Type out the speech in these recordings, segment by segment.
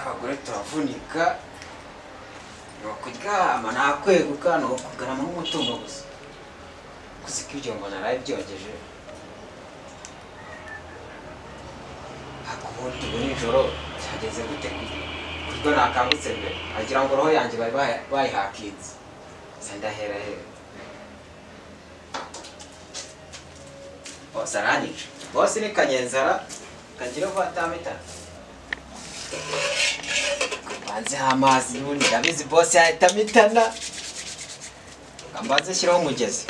abagore turavunika no kuryama nakweguka no kugarama n'umutungo gusa kuzika ibyo ngo naraye byogeje hakubundi nijoro cyageze gute kuryo nakangutse mbere agira ngo roho yanjye bari bayihakitse sandahera hera boss aranice boss ni kanyenzara kagira vatamita banze amazi n'undi ndabizi boss yahitamitana ambaze shiraho umugezi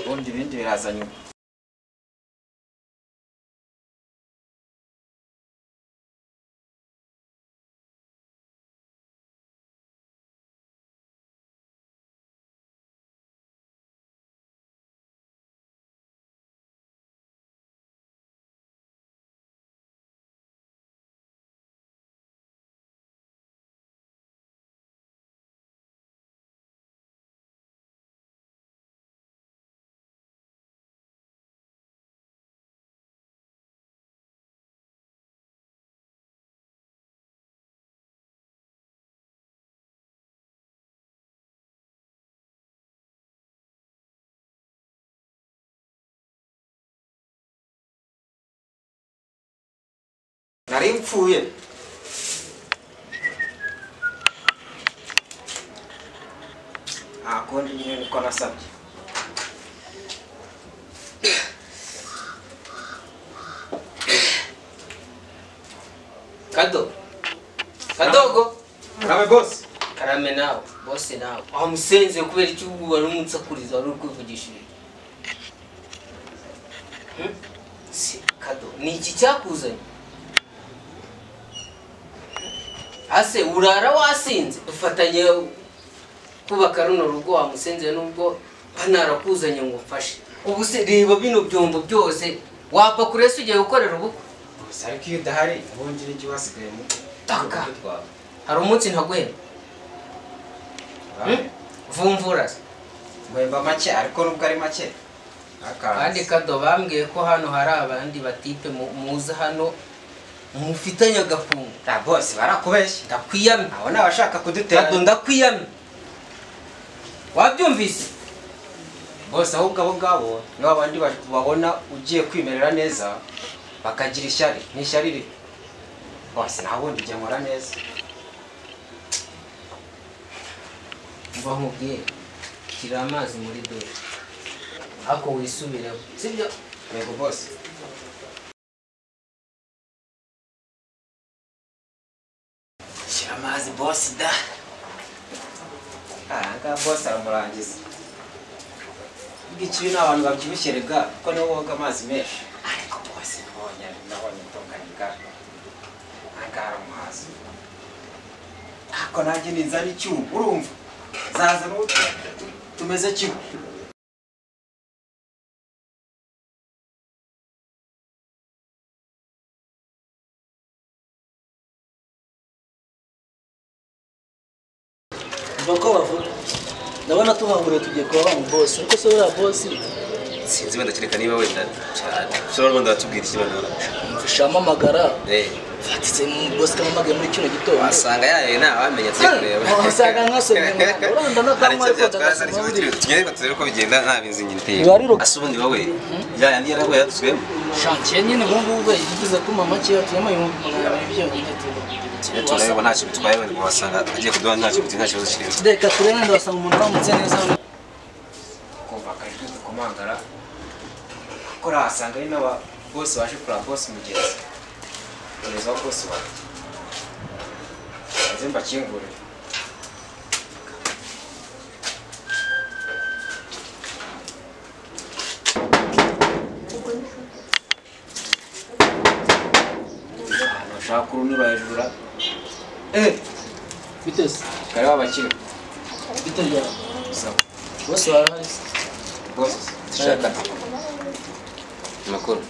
ubundi ibindi biraza nyuma nari mpfuye akundi nyine niko nasabye kadogo karame boss karame nawe boss nawe amusenze kubera icyo wari umunsakuriza wari kwivugishije si kado ni iki cyakuzanye ase urara wasinze dufatanye kubaka runo rugo wamusenze nubwo banarakuzanye ngo mfashe ubu se reba bino byombo byose wapa kurese ugiye gukorera ubukwe ariko iyo udahari ubundi n'icyo wasigaye mu taka hari umunsi ntagwenda vumvura mwemba make ariko nubwo ari make kandi kado bambwiye ko hano hari abandi batipe muza hano mufitanye agafungo da boss barakubeshya ndakwiyamye abo nabashaka kudutera kado ndakwiyamye wabyumvise boss ahubwo abo ngabo nibo abandi babona ugiye kwimerera neza bakagira ishyari n'ishyari riri boss nabundi igihe nkora neza mva nkubwiye shyira amazi muri dore ako wisubireho sibyo yego boss shyira amazi boss da nga boss aramurangiza ikibi n'abantu babyibushye rega kuko nibo boga amazi menshi ariko boss nabonye tonganyika agara amazi ako nanjye ninza n'icyubu urumva zaza tumeze kimwe bako bavuga ndabona tuhanguriye tugiye kuba mu boss ariko se uriya boss sinzi wenda kereka niba wenda cyane ushobora rwanda batubwira ikibanura mfishamo amagara fatitse mu boss kamamagaye muri kino gitondo wasanga yaye nta wamenya tse kureba wasanga nkasomye uranda nakamwe ko tugende turebe ko bigenda nta binzi nyine teye asubundi wowe yandi yarago yatuzwemo chantier nyine ngo yigize ko mama cyo tuyemo ibyo nyine tureba nta kintu twaye wenda wasanga agiye kuduha nta kintu nta kibazo kirimo deka turene ndasanga umuntu wamutse neza kumva kajwe kumangara ko rasanga ari n'aba boss waje kura boss mugezi neza boss wa azimba kingure shakuru nura hejuru bitese kare wabakire bitajya sawa boss warahari boss shaka makuru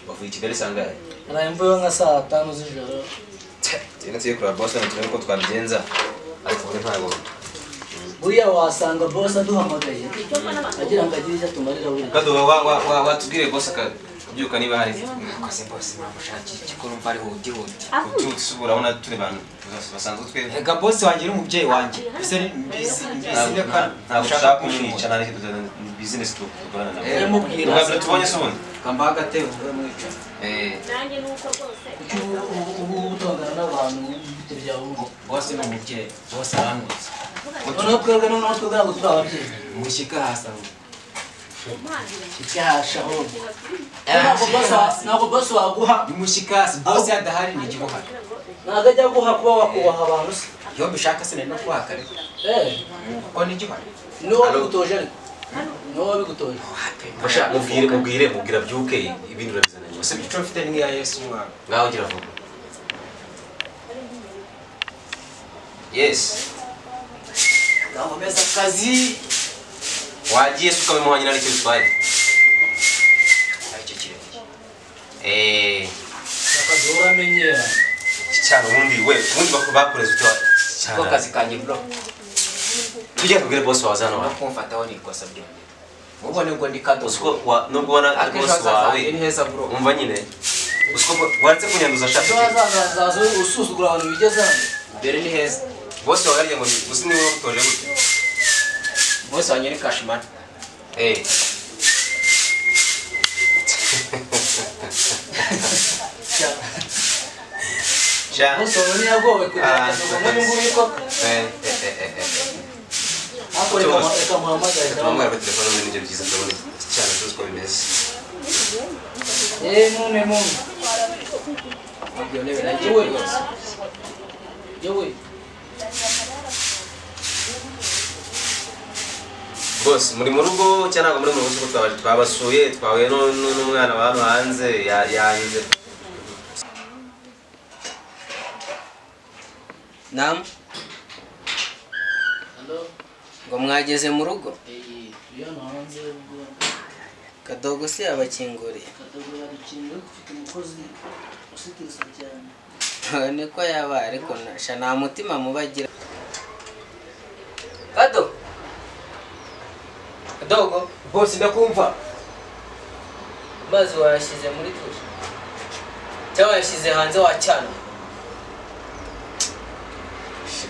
bavuye Kigali sangaye arayimbuye nka saa 5 z'ijoro tena tuye kura boss na turebe ko twabigenza ariko uri ntabwo buriya wasanga boss aduhamagaye agira ngo agire icyo tumarira buri kado watubwire boss ubyuka niba hari Akoze boss namushakira ikikuru mva ari huti. utusubura ubona turi bantu basanzwe twebwe Ega boss wanjye uri umubyeyi wanjye. Ese mbisi ndeka ntabwo ushaka kumwica nta n'icyo business dukorana nawe ubwo tubonye se ubundi kamba agatebo we mwica. nanjye nuko rwose ubu utongana n'abantu bite byawe ngo Boss ni umubyeyi. Boss aramutse. noneho twebwe ntabwo turi ababyeyi Mushyika hasi aho. icyashaho ntabwo boss waguha Nimushyika hasi boss yadahari ni igihuha. ntabwo ajya guha kuba wakubaha abantu se Iyo bishaka se no kuhaka ariko. Ko ni igihuha. niwo wabigutoje ariko niwo wabigutoje basha mubwira byuke ibintu urabizananye Gusa icyo mfite ni iya Yesu mwana. ngaho gira vuba yes Ngamomeza akazi. wagiye suka bimuhanye na nicyo bitwaye Aricyo kirenge. akazi uramenyera cyane ubundi bakoreza ute Ko kazi kanjye bro. tujya kubwira boss wawe hano No kumfataho ni ikosa byonyine. Mubone ngo ndi kadozo. usiko nubwo wana boss wawe ni heza bro. umva nyine usiko waretse kunyanduza ashaka zaza usuzugura abantu bigeze hano Mbere ni heza. boss wawe yarya ngo gusa niwe wagutoje gute Boss wanjye ni Cashman. bose babone yagowe kugira ngo ubone ngubu ko reka muhamagare Amwara kuri telefone muri ibyo byiza ndabona cyane tuzi ko bimeze none Ibyo ntebe nagiye yose. yewe boss muri mu rugo cyangwa muri mu rugo twabasuye twahuye n'umwana wa hano hanze yahize Naam. Ngo mwageze mu rugo? hano hanze Kadogo se yabakinguriye. Kadogo yarikinwe ufite umukozi usikiriza cyane Niko yaba ariko nasha nta mutima mubagira. Kado. Kadogo, Boss ndakumva. mazi wayashyize muri tushe. Cyangwa wayashyize hanze wacyana.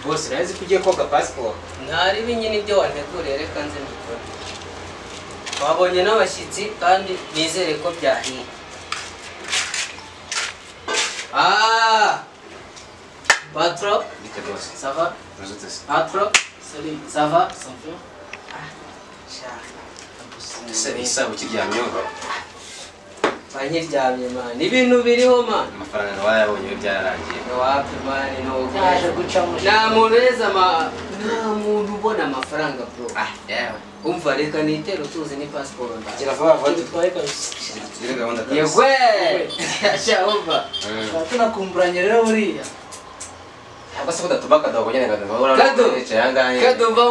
Boss nazi kugiye koga passport. Ntari binyine ibyo wanteguriye reka nze mbikora. Wabonye n'abashyitsi kandi nizere ko byahiye. Patro, bite boss ça va? Ruzute se Patro, salut ça va? sanfio ese isa ukiryamye Banyiryamye man. Ibintu biriho man. amafaranga wayabonye we byararangiye Wapi man no. yaje guca mu Nta muntu weza nta muntu ubona amafaranga bro. yewe Umva reka nitero tuzi ni passport. Kira vuba vuba. bitwaye kabisa tugire gahunda kabisa Yegwe. Asha umva. tunakumburanye rero buriya cyangwa se kudatuma Kadogo nyine Kadogo Kado. yangaye Kadumva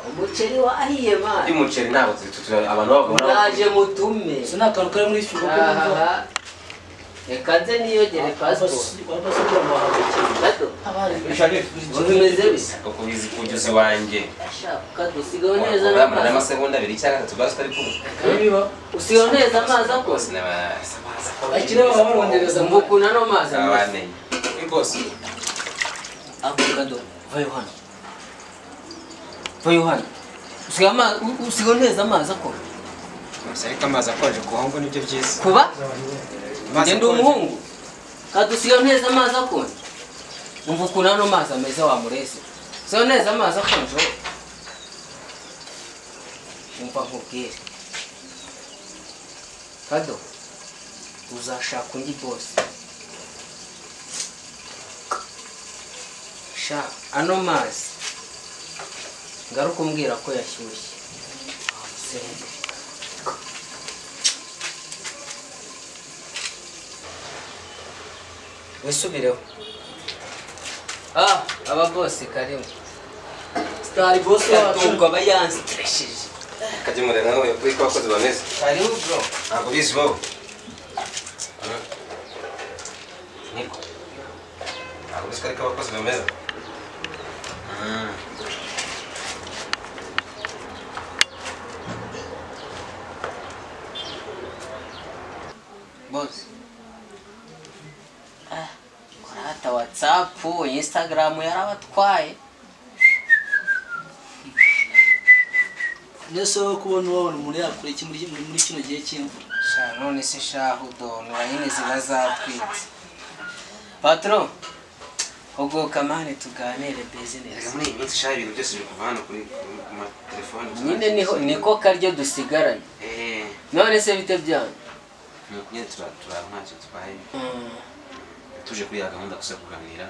umuceri wahiye man. y'umuceri ntabwo abantu babona Naje mutume. so nta kantu kari muri firigo ko numva Aha. Reka nze niyogere passport. Kado. Ubimeze bisa. kubizi kujuzi wanjye Asha kado sigaho neza neza n'amazi. n'amasegonda abiri cyangwa atatu basi tari kumwe biba Usigaho neza amazi akose. bose akire baba barondereza Mvuga kunano mazi. n'abamenye Boss. Avocado, vayo hano. Vayo hano. Usigaho neza amazi akora. Ariko amazi akonje ku hongo nibyo byiza. Kuba? Amazi Ngende akonje. umuhungu. Kadusigaho neza amazi akonje. Umva ukuntu hano amazi ameze wa murese. Usigaho neza amazi akonje. Umva nkubwire. Kado, uzashaka undi boss. Sha, ano mazi. Ngaruka umbwira ko yashyushye. Wisubireho. Aba boss karimu. star boss wacu Katungo aba yanstresheje. kajya murera nawe kuri ko abakozi bameze Karimu bro. ntabwo bizi wowe niko ntabwo bizi ko ariko abakozi bameze Boss. Kurata WhatsApp, Instagram yarabatwaye. Nese wo kubona wabona umuntu yakora iki muri kino gihe cy'imvura. Sha none se shahu donora nyine ziba zakwitse. Patron, ubwo kamane tuganire business. muri iyi minsi shaka ibintu byose biri kuva hano kuri telefone. Nyine niko karyo dusigaranye. None se bite byanyu? Nyine turaba ntacyo twaye. Tuje kuri ya gahunda gusa kuganira.